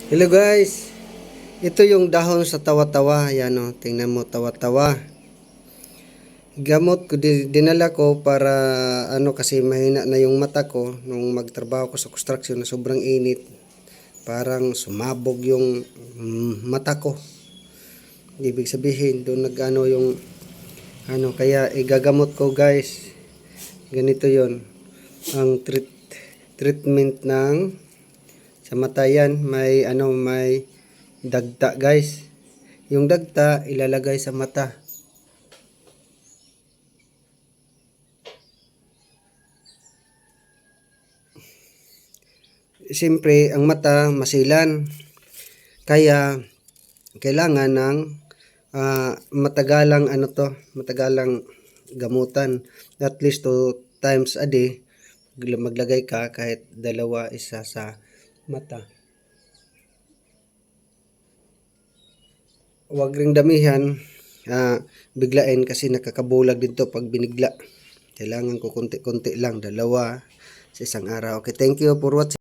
Hello guys, ito yung dahon sa tawa-tawa. Yan o, tingnan mo, tawa-tawa. Gamot ko, dinala ko para kasi mahina na yung mata ko nung magtrabaho ko sa construction na sobrang init. Parang sumabog yung mata ko. Ibig sabihin, doon yung kaya igagamot ko guys. Ganito yon ang treatment ng sa mata. Yan, may dagta guys. Yung dagta ilalagay sa mata. Siyempre ang mata masilan, kaya kailangan ng matagalang gamutan, at least 2 times a day. Maglagay ka kahit dalawa, isa sa mata. Huwag ring damihan, biglain kasi nakakabulag dito pag binigla. Kailangan ko konti-konti lang, dalawa sa isang araw. Okay, thank you for watching.